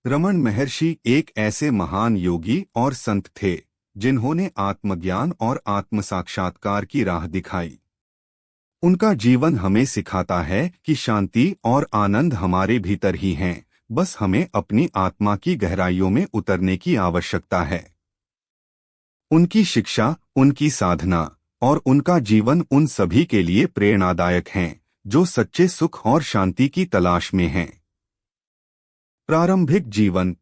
रमन महर्षि एक ऐसे महान योगी और संत थे जिन्होंने आत्मज्ञान और आत्म साक्षात्कार की राह दिखाई। उनका जीवन हमें सिखाता है कि शांति और आनंद हमारे भीतर ही हैं, बस हमें अपनी आत्मा की गहराइयों में उतरने की आवश्यकता है। उनकी शिक्षा, उनकी साधना और उनका जीवन उन सभी के लिए प्रेरणादायक हैं जो सच्चे सुख और शांति की तलाश में हैं। प्रारंभिक जीवन।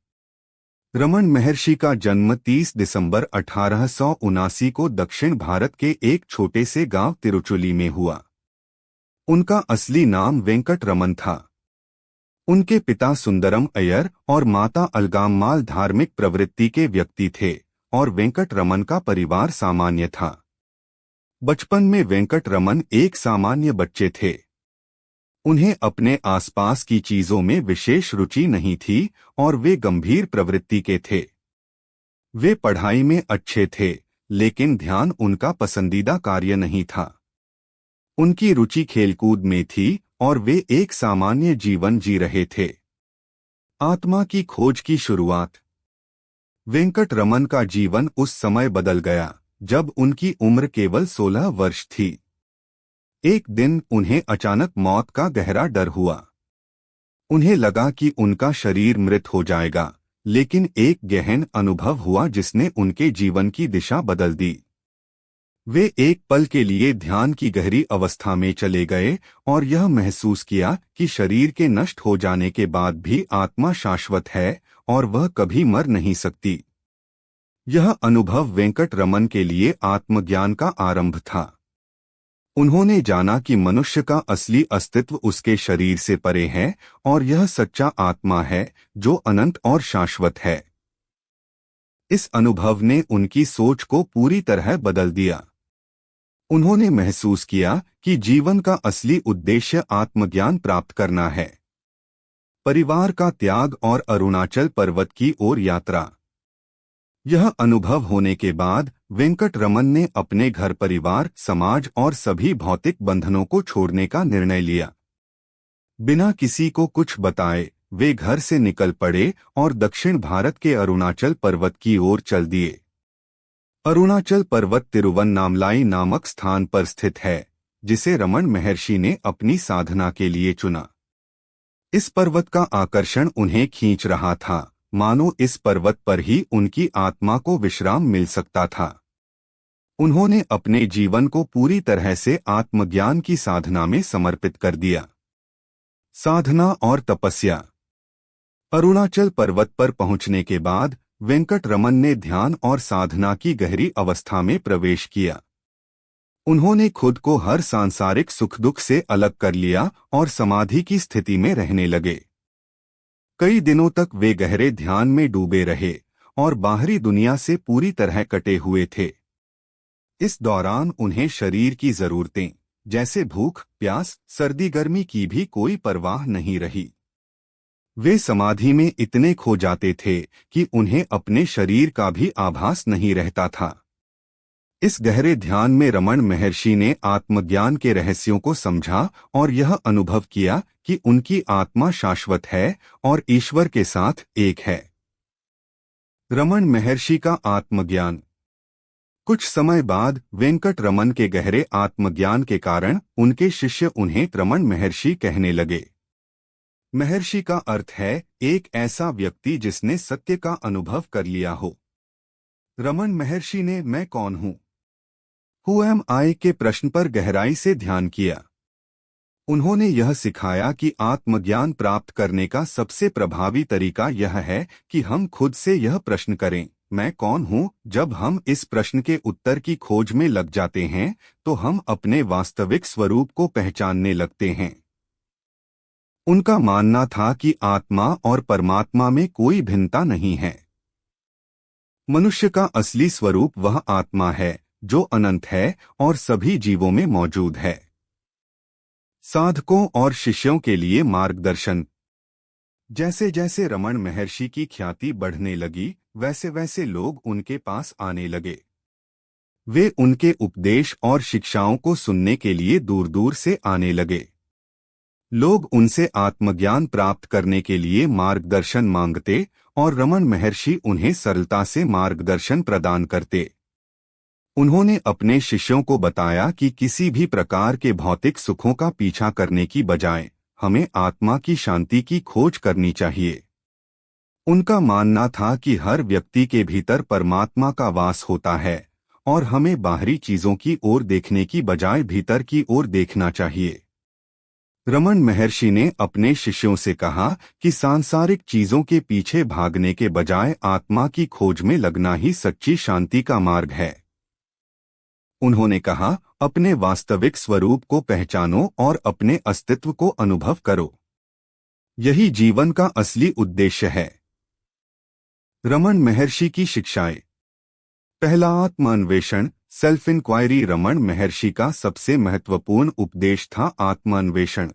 रमन महर्षि का जन्म 30 दिसंबर 1879 को दक्षिण भारत के एक छोटे से गांव तिरुचुली में हुआ। उनका असली नाम वेंकट रमन था। उनके पिता सुंदरम अय्यर और माता अलगाम्माल धार्मिक प्रवृत्ति के व्यक्ति थे और वेंकट रमन का परिवार सामान्य था। बचपन में वेंकट रमन एक सामान्य बच्चे थे। उन्हें अपने आसपास की चीजों में विशेष रुचि नहीं थी और वे गंभीर प्रवृत्ति के थे। वे पढ़ाई में अच्छे थे, लेकिन ध्यान उनका पसंदीदा कार्य नहीं था। उनकी रुचि खेलकूद में थी और वे एक सामान्य जीवन जी रहे थे। आत्मा की खोज की शुरुआत। वेंकट रमन का जीवन उस समय बदल गया जब उनकी उम्र केवल 16 वर्ष थी। एक दिन उन्हें अचानक मौत का गहरा डर हुआ। उन्हें लगा कि उनका शरीर मृत हो जाएगा, लेकिन एक गहन अनुभव हुआ जिसने उनके जीवन की दिशा बदल दी। वे एक पल के लिए ध्यान की गहरी अवस्था में चले गए और यह महसूस किया कि शरीर के नष्ट हो जाने के बाद भी आत्मा शाश्वत है और वह कभी मर नहीं सकती। यह अनुभव वेंकट रमन के लिए आत्मज्ञान का आरंभ था। उन्होंने जाना कि मनुष्य का असली अस्तित्व उसके शरीर से परे है और यह सच्चा आत्मा है जो अनंत और शाश्वत है। इस अनुभव ने उनकी सोच को पूरी तरह बदल दिया। उन्होंने महसूस किया कि जीवन का असली उद्देश्य आत्मज्ञान प्राप्त करना है। परिवार का त्याग और अरुणाचल पर्वत की ओर यात्रा। यह अनुभव होने के बाद वेंकट रमन ने अपने घर, परिवार, समाज और सभी भौतिक बंधनों को छोड़ने का निर्णय लिया। बिना किसी को कुछ बताए वे घर से निकल पड़े और दक्षिण भारत के अरुणाचल पर्वत की ओर चल दिए। अरुणाचल पर्वत तिरुवन्नामलाई नामक स्थान पर स्थित है, जिसे रमन महर्षि ने अपनी साधना के लिए चुना। इस पर्वत का आकर्षण उन्हें खींच रहा था, मानो इस पर्वत पर ही उनकी आत्मा को विश्राम मिल सकता था। उन्होंने अपने जीवन को पूरी तरह से आत्मज्ञान की साधना में समर्पित कर दिया। साधना और तपस्या। अरुणाचल पर्वत पर पहुंचने के बाद वेंकट रमन ने ध्यान और साधना की गहरी अवस्था में प्रवेश किया। उन्होंने खुद को हर सांसारिक सुख दुख से अलग कर लिया और समाधि की स्थिति में रहने लगे। कई दिनों तक वे गहरे ध्यान में डूबे रहे और बाहरी दुनिया से पूरी तरह कटे हुए थे। इस दौरान उन्हें शरीर की जरूरतें जैसे भूख, प्यास, सर्दी, गर्मी की भी कोई परवाह नहीं रही। वे समाधि में इतने खो जाते थे कि उन्हें अपने शरीर का भी आभास नहीं रहता था। इस गहरे ध्यान में रमन महर्षि ने आत्मज्ञान के रहस्यों को समझा और यह अनुभव किया कि उनकी आत्मा शाश्वत है और ईश्वर के साथ एक है। रमन महर्षि का आत्मज्ञान। कुछ समय बाद वेंकट रमन के गहरे आत्मज्ञान के कारण उनके शिष्य उन्हें रमन महर्षि कहने लगे। महर्षि का अर्थ है एक ऐसा व्यक्ति जिसने सत्य का अनुभव कर लिया हो। रमन महर्षि ने मैं कौन हूँ, हु एम आई के प्रश्न पर गहराई से ध्यान किया। उन्होंने यह सिखाया कि आत्मज्ञान प्राप्त करने का सबसे प्रभावी तरीका यह है कि हम खुद से यह प्रश्न करें, मैं कौन हूँ। जब हम इस प्रश्न के उत्तर की खोज में लग जाते हैं तो हम अपने वास्तविक स्वरूप को पहचानने लगते हैं। उनका मानना था कि आत्मा और परमात्मा में कोई भिन्नता नहीं है। मनुष्य का असली स्वरूप वह आत्मा है जो अनंत है और सभी जीवों में मौजूद है। साधकों और शिष्यों के लिए मार्गदर्शन। जैसे जैसे रमन महर्षि की ख्याति बढ़ने लगी, वैसे वैसे लोग उनके पास आने लगे। वे उनके उपदेश और शिक्षाओं को सुनने के लिए दूर दूर से आने लगे। लोग उनसे आत्मज्ञान प्राप्त करने के लिए मार्गदर्शन मांगते और रमन महर्षि उन्हें सरलता से मार्गदर्शन प्रदान करते। उन्होंने अपने शिष्यों को बताया कि किसी भी प्रकार के भौतिक सुखों का पीछा करने की बजाय हमें आत्मा की शांति की खोज करनी चाहिए। उनका मानना था कि हर व्यक्ति के भीतर परमात्मा का वास होता है और हमें बाहरी चीजों की ओर देखने की बजाय भीतर की ओर देखना चाहिए। रमन महर्षि ने अपने शिष्यों से कहा कि सांसारिक चीजों के पीछे भागने के बजाय आत्मा की खोज में लगना ही सच्ची शांति का मार्ग है। उन्होंने कहा, अपने वास्तविक स्वरूप को पहचानो और अपने अस्तित्व को अनुभव करो। यही जीवन का असली उद्देश्य है। रमन महर्षि की शिक्षाएं। पहला, आत्मान्वेषण, सेल्फ इंक्वायरी। रमन महर्षि का सबसे महत्वपूर्ण उपदेश था आत्मान्वेषण।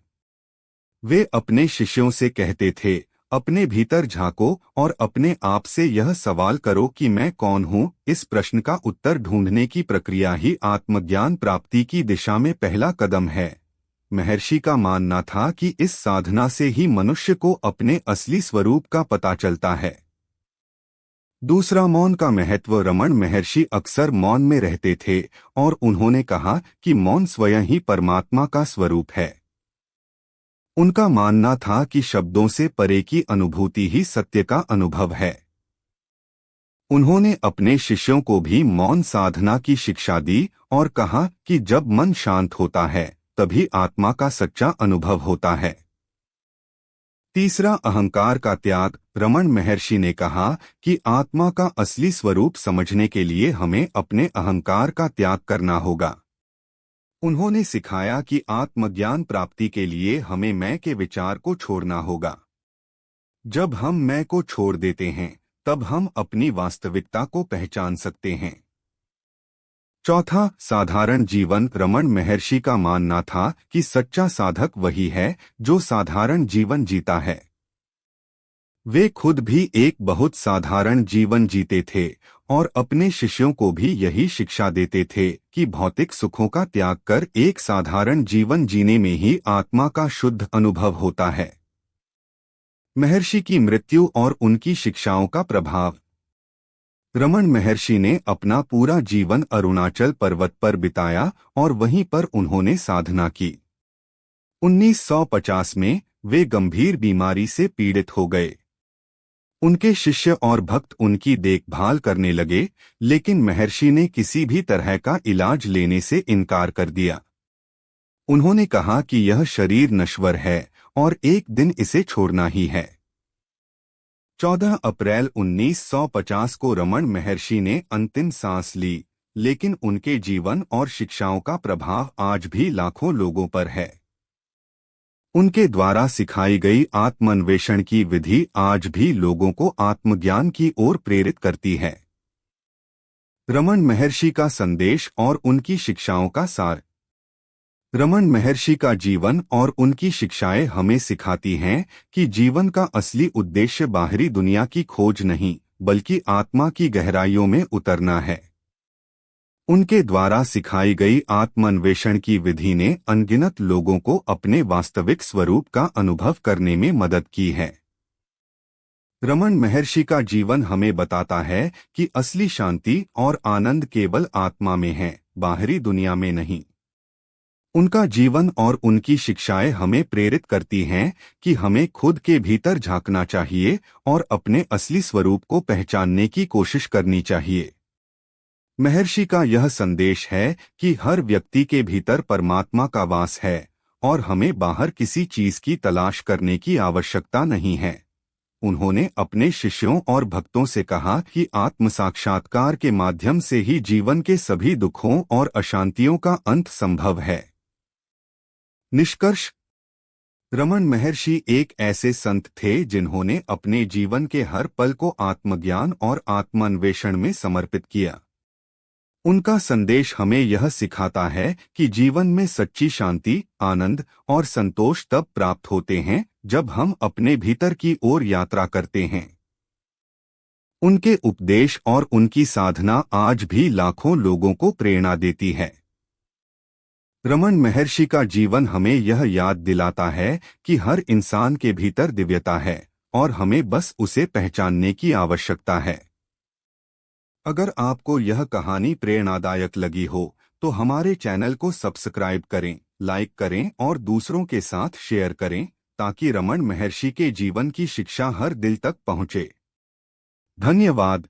वे अपने शिष्यों से कहते थे, अपने भीतर झांको और अपने आप से यह सवाल करो कि मैं कौन हूँ। इस प्रश्न का उत्तर ढूंढने की प्रक्रिया ही आत्मज्ञान प्राप्ति की दिशा में पहला कदम है। महर्षि का मानना था कि इस साधना से ही मनुष्य को अपने असली स्वरूप का पता चलता है। दूसरा, मौन का महत्व। रमन महर्षि अक्सर मौन में रहते थे और उन्होंने कहा कि मौन स्वयं ही परमात्मा का स्वरूप है। उनका मानना था कि शब्दों से परे की अनुभूति ही सत्य का अनुभव है। उन्होंने अपने शिष्यों को भी मौन साधना की शिक्षा दी और कहा कि जब मन शांत होता है तभी आत्मा का सच्चा अनुभव होता है। तीसरा, अहंकार का त्याग। रमन महर्षि ने कहा कि आत्मा का असली स्वरूप समझने के लिए हमें अपने अहंकार का त्याग करना होगा। उन्होंने सिखाया कि आत्मज्ञान प्राप्ति के लिए हमें मैं के विचार को छोड़ना होगा। जब हम मैं को छोड़ देते हैं तब हम अपनी वास्तविकता को पहचान सकते हैं। चौथा, साधारण जीवन। रमन महर्षि का मानना था कि सच्चा साधक वही है जो साधारण जीवन जीता है। वे खुद भी एक बहुत साधारण जीवन जीते थे और अपने शिष्यों को भी यही शिक्षा देते थे कि भौतिक सुखों का त्याग कर एक साधारण जीवन जीने में ही आत्मा का शुद्ध अनुभव होता है। महर्षि की मृत्यु और उनकी शिक्षाओं का प्रभाव। रमन महर्षि ने अपना पूरा जीवन अरुणाचल पर्वत पर बिताया और वहीं पर उन्होंने साधना की। 1950 में वे गंभीर बीमारी से पीड़ित हो गए। उनके शिष्य और भक्त उनकी देखभाल करने लगे, लेकिन महर्षि ने किसी भी तरह का इलाज लेने से इनकार कर दिया। उन्होंने कहा कि यह शरीर नश्वर है और एक दिन इसे छोड़ना ही है। 14 अप्रैल 1950 को रमन महर्षि ने अंतिम सांस ली, लेकिन उनके जीवन और शिक्षाओं का प्रभाव आज भी लाखों लोगों पर है। उनके द्वारा सिखाई गई आत्मान्वेषण की विधि आज भी लोगों को आत्मज्ञान की ओर प्रेरित करती है। रमन महर्षि का संदेश और उनकी शिक्षाओं का सार। रमन महर्षि का जीवन और उनकी शिक्षाएं हमें सिखाती हैं कि जीवन का असली उद्देश्य बाहरी दुनिया की खोज नहीं, बल्कि आत्मा की गहराइयों में उतरना है। उनके द्वारा सिखाई गई आत्मान्वेषण की विधि ने अनगिनत लोगों को अपने वास्तविक स्वरूप का अनुभव करने में मदद की है। रमन महर्षि का जीवन हमें बताता है कि असली शांति और आनंद केवल आत्मा में है, बाहरी दुनिया में नहीं। उनका जीवन और उनकी शिक्षाएं हमें प्रेरित करती हैं कि हमें खुद के भीतर झांकना चाहिए और अपने असली स्वरूप को पहचानने की कोशिश करनी चाहिए। महर्षि का यह संदेश है कि हर व्यक्ति के भीतर परमात्मा का वास है और हमें बाहर किसी चीज की तलाश करने की आवश्यकता नहीं है। उन्होंने अपने शिष्यों और भक्तों से कहा कि आत्म साक्षात्कार के माध्यम से ही जीवन के सभी दुखों और अशांतियों का अंत संभव है। निष्कर्ष। रमन महर्षि एक ऐसे संत थे जिन्होंने अपने जीवन के हर पल को आत्मज्ञान और आत्मान्वेषण में समर्पित किया। उनका संदेश हमें यह सिखाता है कि जीवन में सच्ची शांति, आनंद और संतोष तब प्राप्त होते हैं जब हम अपने भीतर की ओर यात्रा करते हैं। उनके उपदेश और उनकी साधना आज भी लाखों लोगों को प्रेरणा देती है। रमन महर्षि का जीवन हमें यह याद दिलाता है कि हर इंसान के भीतर दिव्यता है और हमें बस उसे पहचानने की आवश्यकता है। अगर आपको यह कहानी प्रेरणादायक लगी हो तो हमारे चैनल को सब्सक्राइब करें, लाइक करें और दूसरों के साथ शेयर करें ताकि रमन महर्षि के जीवन की शिक्षा हर दिल तक पहुंचे। धन्यवाद।